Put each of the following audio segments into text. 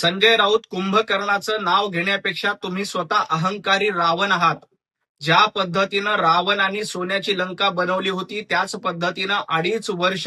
संजय राऊत कुंभकर्णाचं नाव घेण्यापेक्षा तुम्ही स्वतः अहंकारी रावण आहात. ज्या पद्धतीनं रावणाने सोन्याची लंका बनवली होती त्याच पद्धतीनं 2.5 वर्ष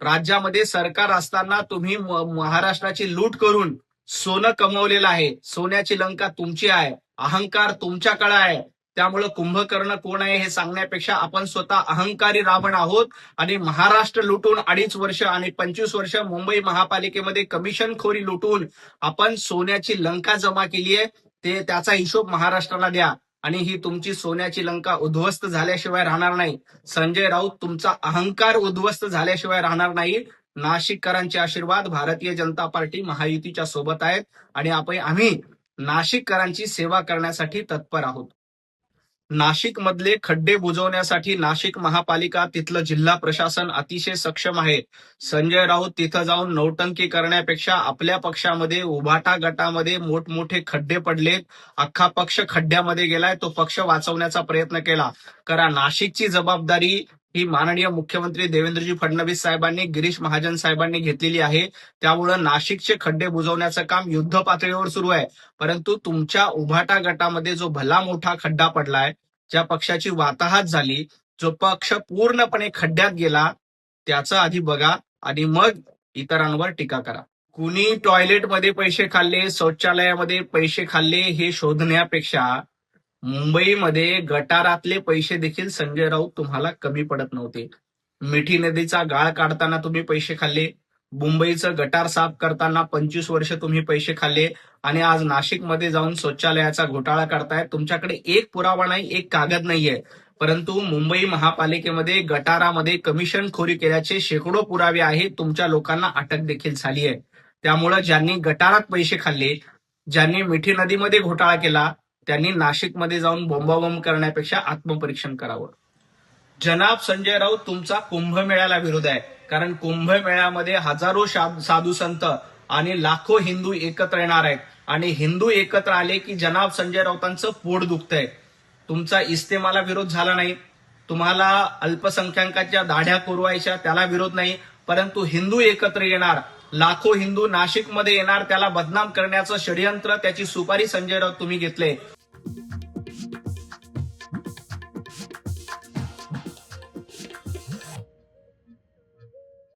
राज्यामध्ये सरकार असताना तुम्ही महाराष्ट्राची लूट करून सोनं कमवलेलं आहे. सोन्याची लंका तुमची आहे, अहंकार तुमच्याकडे आहे. त्यामुळे कुंभकर्ण कोण आहे हे सांगण्यापेक्षा आपण स्वतः अहंकारी रावण आहोत आणि महाराष्ट्र लुटून 2.5 वर्ष आणि 25 वर्ष मुंबई महापालिकेमध्ये कमिशनखोरी लुटून आपण सोन्याची लंका जमा केली आहे. ते त्याचा हिशोब महाराष्ट्राला द्या आणि ही तुमची सोन्याची लंका उद्ध्वस्त झाल्याशिवाय राहणार नाही. संजय राऊत तुमचा अहंकार उद्ध्वस्त झाल्याशिवाय राहणार नाही. नाशिककरांचे आशीर्वाद भारतीय जनता पार्टी महायुतीच्या सोबत आहेत आणि आम्ही नाशिककरांची सेवा करण्यासाठी तत्पर आहोत. नाशिक मधले खड्डे बुजवण्यासाठी नाशिक महापालिका तिथलं जिल्हा प्रशासन अतिशय सक्षम आहे. संजय राऊत तिथं जाऊन नौटंकी करण्यापेक्षा आपल्या पक्षामध्ये उभाटा गटामध्ये मोठमोठे खड्डे पडलेत. अख्खा पक्ष खड्ड्यामध्ये गेलाय. तो पक्ष वाचवण्याचा प्रयत्न केला. कारण नाशिकची जबाबदारी ही माननीय मुख्यमंत्री देवेंद्रजी फडणवीस साहेबांनी, गिरीश महाजन साहेबांनी घेतलेली आहे. त्यामुळे नाशिकचे खड्डे बुजवण्याचं काम युद्ध पातळीवर सुरू आहे. परंतु तुमच्या उभाटा गटामध्ये जो भला मोठा खड्डा पडलाय, ज्या पक्षाची वाताहत झाली, जो पक्ष पूर्णपणे खड्ड्यात गेला, त्याचं आधी बघा आणि मग इतरांवर टीका करा. कुणी टॉयलेटमध्ये पैसे खाल्ले, शौचालयामध्ये पैसे खाल्ले हे शोधण्यापेक्षा मुंबईमध्ये गटारातले पैसे देखील संजय राऊत तुम्हाला कमी पडत नव्हते. मिठी नदीचा गाळ काढताना तुम्ही पैसे खाल्ले, मुंबईचं गटार साफ करताना 25 वर्ष तुम्ही पैसे खाल्ले आणि आज नाशिकमध्ये जाऊन शौचालयाचा घोटाळा करताय. तुमच्याकडे एक पुरावा नाही, एक कागद नाहीये, परंतु मुंबई महापालिकेमध्ये गटारामध्ये कमिशनखोरी केल्याचे शेकडो पुरावे आहेत. तुमच्या लोकांना अटक देखील झाली आहे. त्यामुळे ज्यांनी गटारात पैसे खाल्ले, ज्यांनी मिठी नदीमध्ये घोटाळा केला, त्यांनी नाशिकमध्ये जाऊन बोंबाबोंब करण्यापेक्षा आत्मपरीक्षण करावं. जनाब संजय राऊत तुमचा कुंभमेळ्याला विरोध आहे. कारण कुंभमेळ्यामध्ये हजारो साधू संत आणि लाखो हिंदू एकत्र येणार आहेत आणि हिंदू एकत्र आले की जनाब संजय राऊतांचं पोट दुखतंय. तुमचा इस्तेमाला विरोध झाला नाही, तुम्हाला अल्पसंख्याकांच्या दाढ्या कोरवायच्या त्याला विरोध नाही, परंतु हिंदू एकत्र येणार, लाखो हिंदू नाशिकमध्ये येणार, त्याला बदनाम करण्याचं षडयंत्र, त्याची सुपारी संजय राऊत तुम्ही घेतले.